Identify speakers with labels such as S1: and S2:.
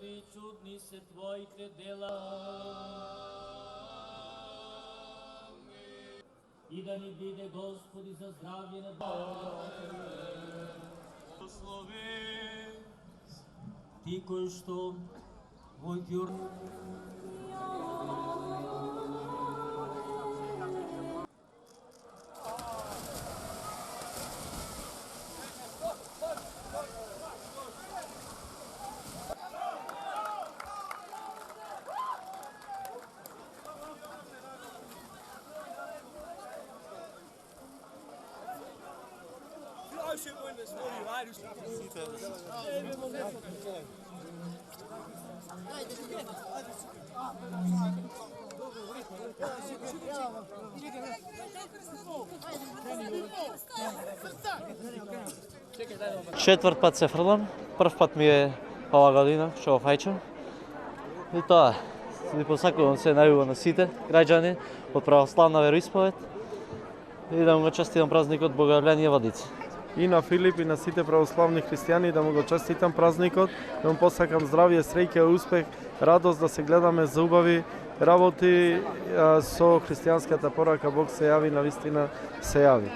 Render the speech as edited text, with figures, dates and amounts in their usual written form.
S1: Господи, чудни се Твоите дела. И да ни биде, Господи, за здравје на Благослови Ти кој што во јур
S2: Четврт пат се фрлам, прв пат ми е ова година што го фаќам. И тоа, ви посакувам се најубаво на сите граѓани од православна вероисповед и да му го честитам празникот Богојавление Водица.
S3: И на Филип и на сите православни христијани да му го честитам празникот, да му посакам здравје, среќа, успех, радост, да се гледаме за убави работи со христијанската порака Бог се јави, навистина се јави.